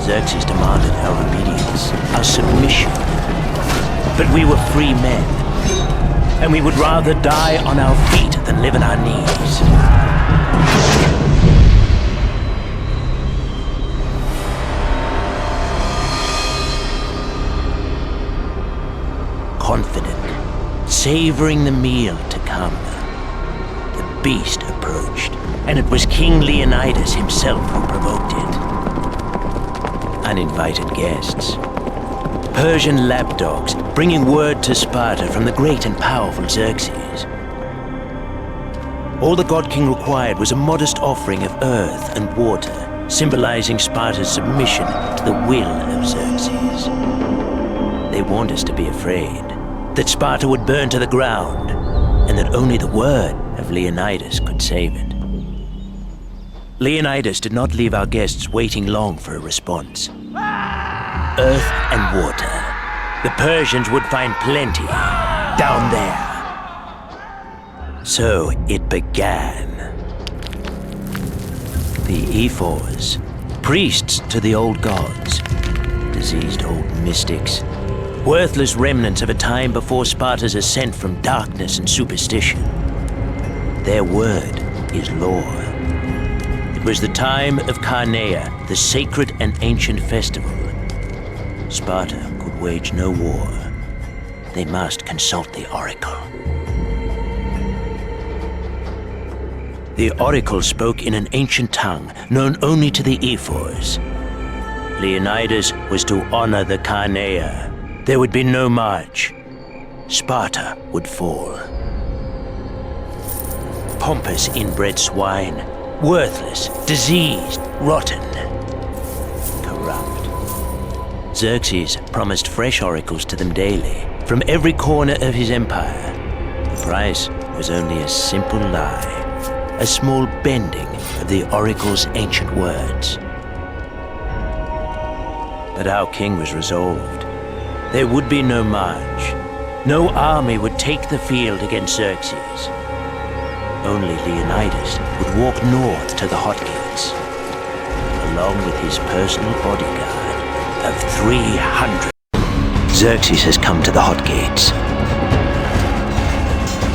Xerxes demanded our obedience, our submission. But we were free men, and we would rather die on our feet than live on our knees. Confident, savoring the meal to come, the beast approached, and it was King Leonidas himself who provoked it. Uninvited guests. Persian lapdogs bringing word to Sparta from the great and powerful Xerxes. All the God King required was a modest offering of earth and water, symbolizing Sparta's submission to the will of Xerxes. They warned us to be afraid, that Sparta would burn to the ground, and that only the word of Leonidas could save it. Leonidas did not leave our guests waiting long for a response. Earth and water. The Persians would find plenty down there. So it began. The ephors, priests to the old gods, diseased old mystics, worthless remnants of a time before Sparta's ascent from darkness and superstition. Their word is law. It was the time of Carneia, the sacred and ancient festival. Sparta could wage no war. They must consult the oracle. The oracle spoke in an ancient tongue known only to the ephors. Leonidas was to honor the Carneia. There would be no march. Sparta would fall. Pompous inbred swine, worthless, diseased, rotten, corrupt. Xerxes promised fresh oracles to them daily, from every corner of his empire. The price was only a simple lie, a small bending of the oracle's ancient words. But our king was resolved. There would be no march. No army would take the field against Xerxes. Only Leonidas would walk north to the Hot Gates, along with his personal bodyguard of 300. Xerxes has come to the Hot Gates.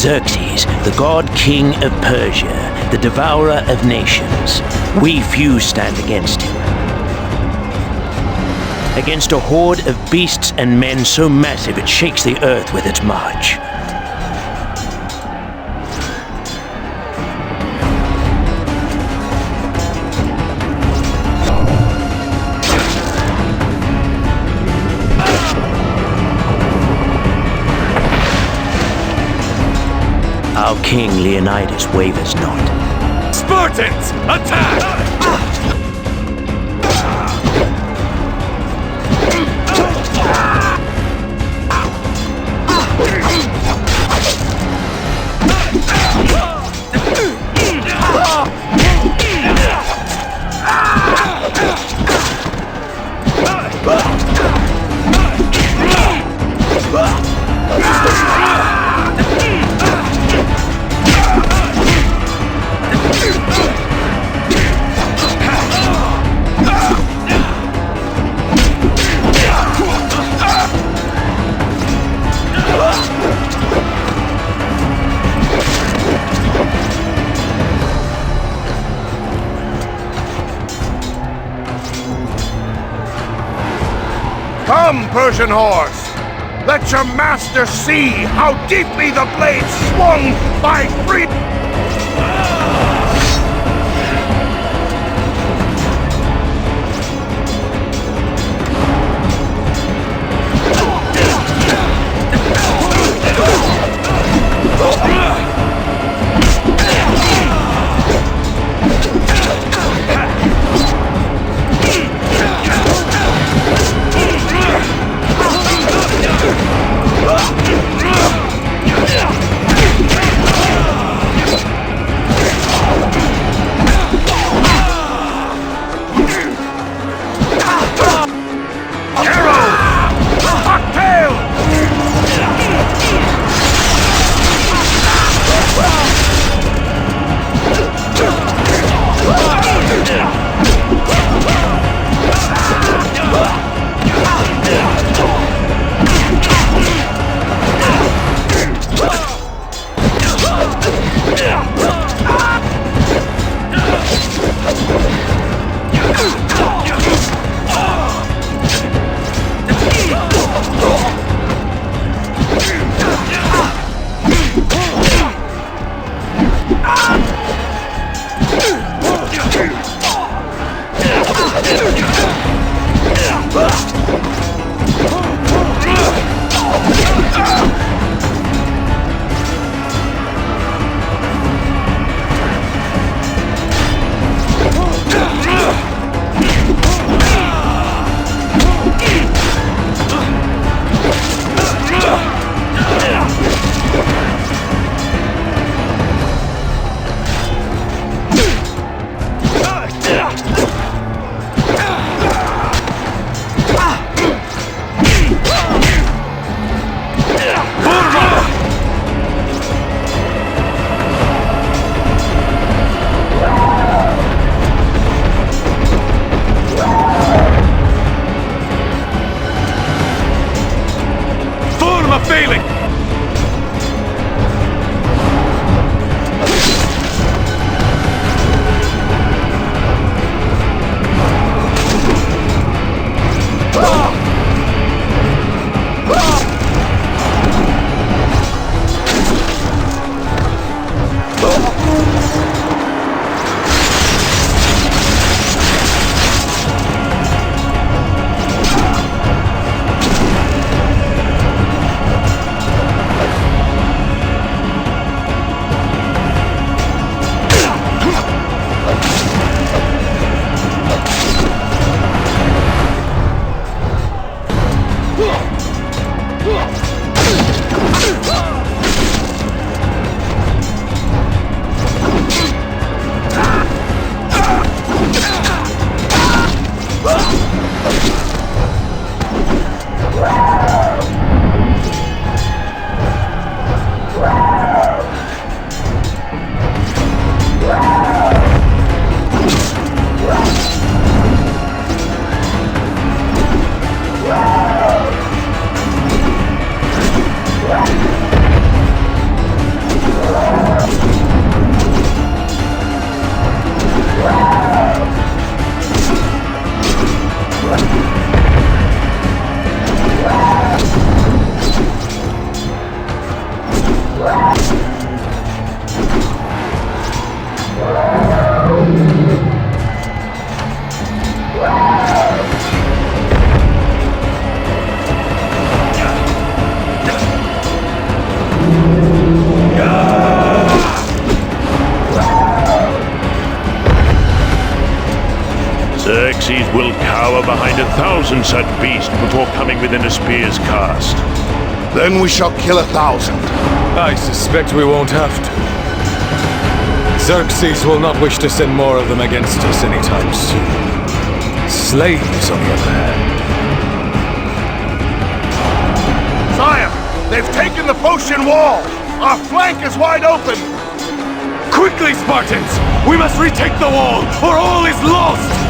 Xerxes, the god king of Persia, the devourer of nations. We few stand against him. Against a horde of beasts and men so massive it shakes the earth with its march. Our king Leonidas wavers not. Spartans, attack! Come, Persian horse! Let your master see how deeply the blade swung by free... Xerxes will cower behind 1,000 such beasts before coming within a spear's cast. Then we shall kill 1,000. I suspect we won't have to. Xerxes will not wish to send more of them against us anytime soon. Slaves, on the other hand. Sire, they've taken the Phocian wall! Our flank is wide open! Quickly, Spartans! We must retake the wall, or all is lost!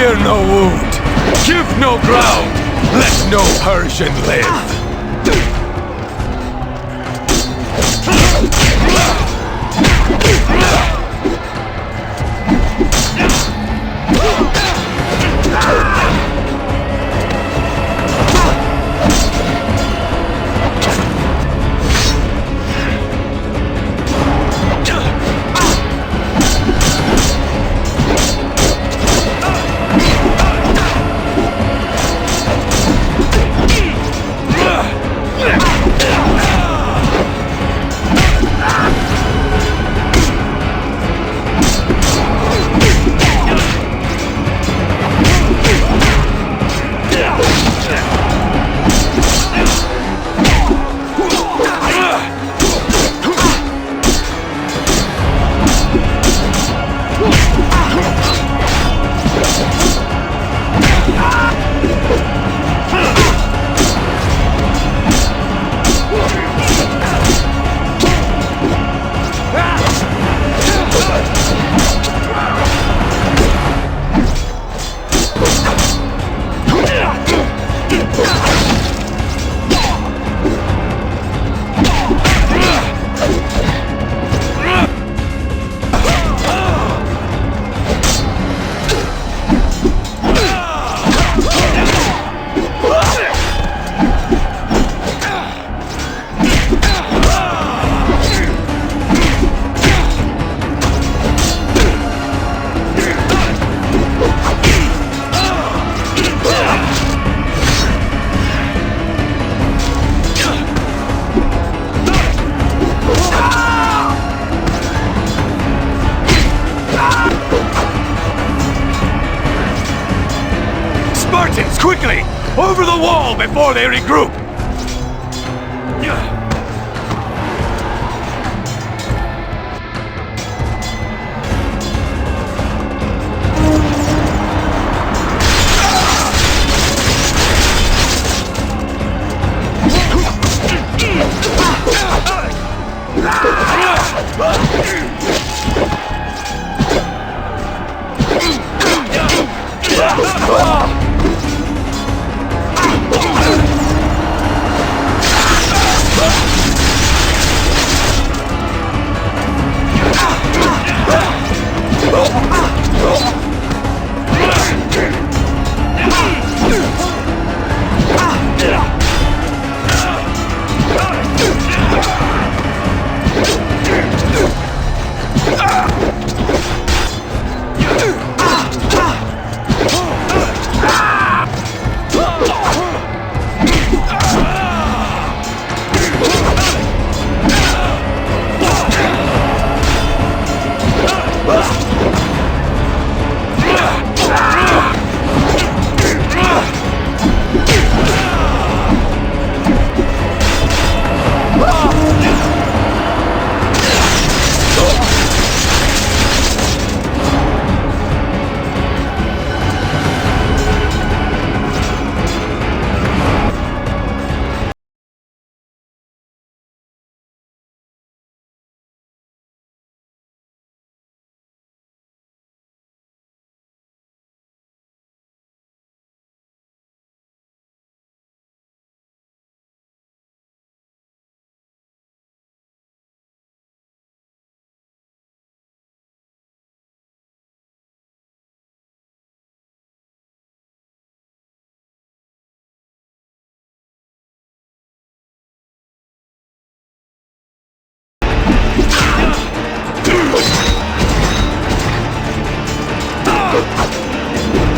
Fear no wound. Give no ground. Let no Persian live. Spartans, quickly! Over the wall before they regroup!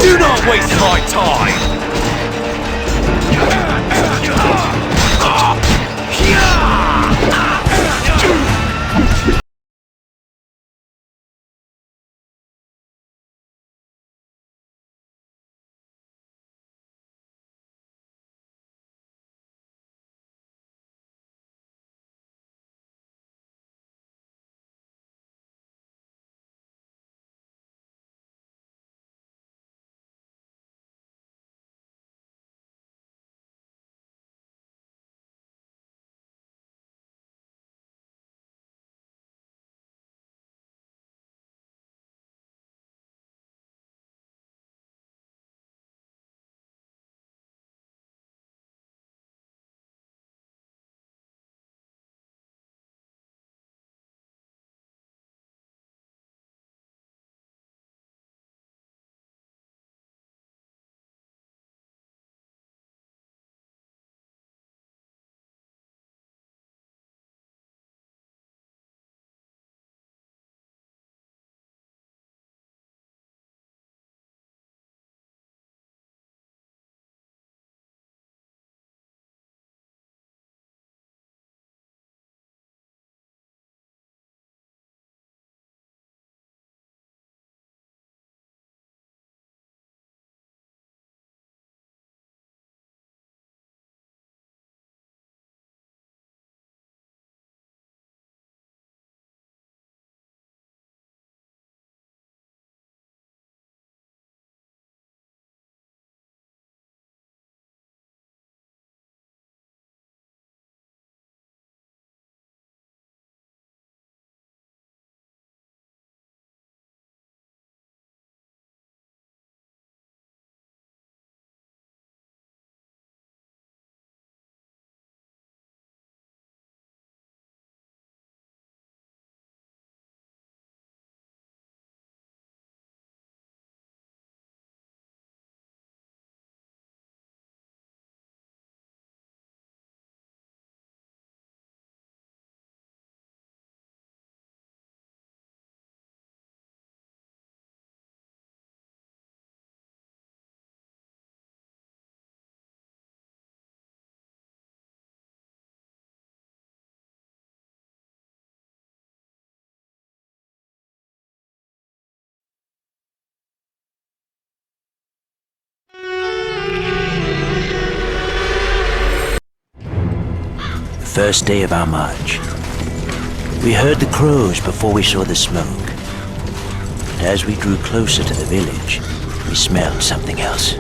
Do not waste my time! first day of our march. We heard the crows before we saw the smoke. And as we drew closer to the village, we smelled something else.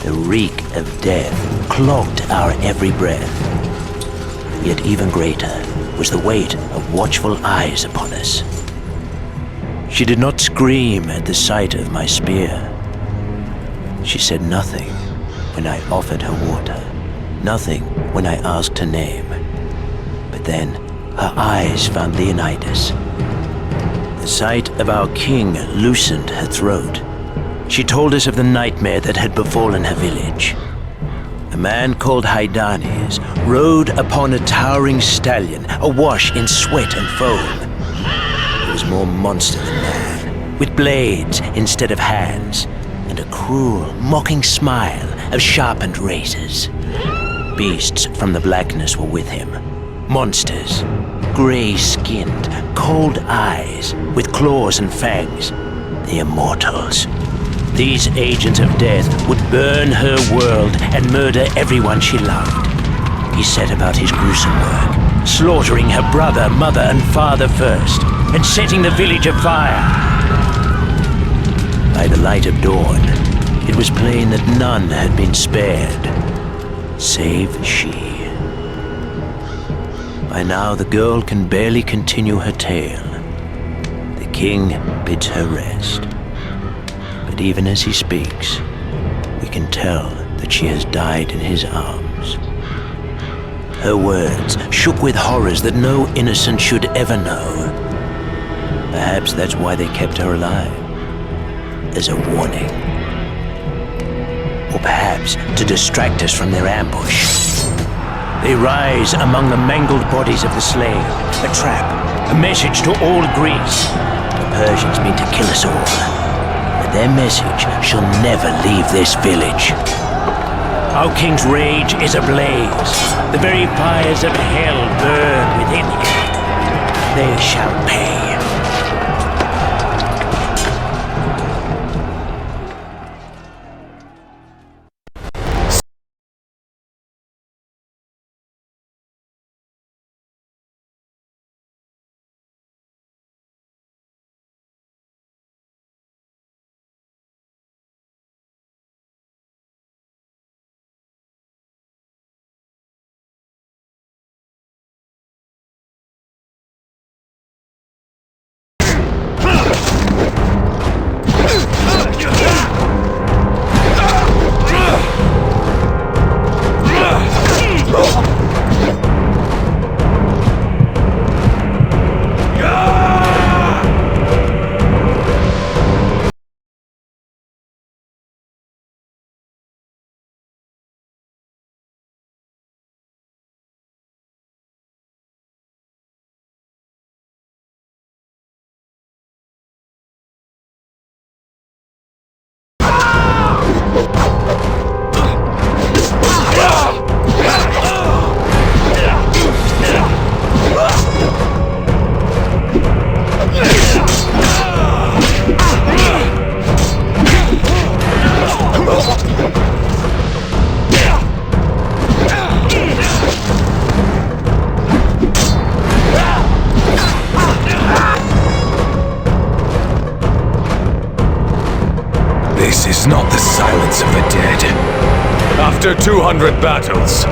The reek of death clogged our every breath. Yet even greater was the weight of watchful eyes upon us. She did not scream at the sight of my spear. She said nothing when I offered her water, nothing when I asked her name. But then her eyes found Leonidas. The sight of our king loosened her throat. She told us of the nightmare that had befallen her village. A man called Hydarnes rode upon a towering stallion, awash in sweat and foam. He was more monster than man, with blades instead of hands, and a cruel, mocking smile of sharpened razors. Beasts from the blackness were with him. Monsters, gray-skinned, cold eyes, with claws and fangs. The immortals. These agents of death would burn her world and murder everyone she loved. He set about his gruesome work, slaughtering her brother, mother, and father first, and setting the village afire. By the light of dawn, it was plain that none had been spared, save she. By now, the girl can barely continue her tale. The king bids her rest. But even as he speaks, we can tell that she has died in his arms. Her words shook with horrors that no innocent should ever know. Perhaps that's why they kept her alive, as a warning. Or perhaps to distract us from their ambush. They rise among the mangled bodies of the slain, a trap, a message to all Greece. The Persians mean to kill us all. Their message shall never leave this village. Our king's rage is ablaze. The very fires of hell burn within him. They shall pay. This is not the silence of the dead. After 200 battles,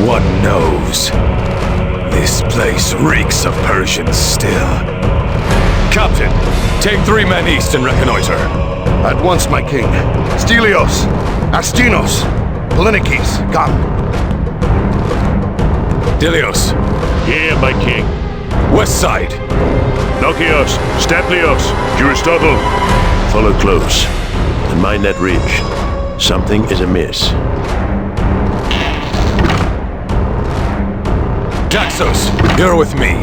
one knows. This place reeks of Persians still. Captain, take 3 men east and reconnoiter. At once, my king. Stelios, Astinos, Polynikes, come. Dilios, Here, my king. west side. Nokios, Staplios, Aristotle. Follow close. And mind that ridge. Something is amiss. Daxos, you're with me.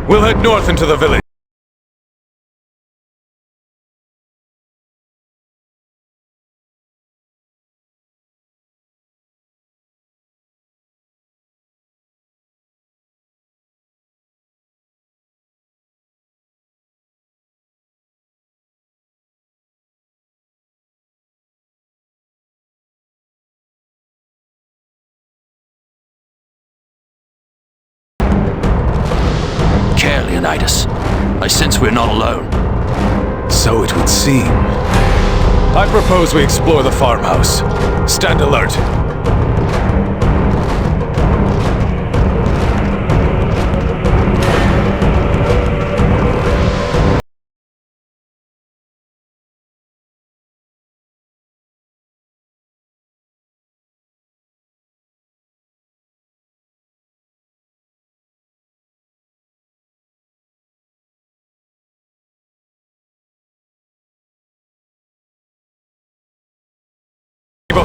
We'll head north into the village. Leonidas. I sense we're not alone. So it would seem. I propose we explore the farmhouse. Stand alert.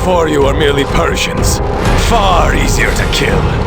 Before you are merely Persians, far easier to kill.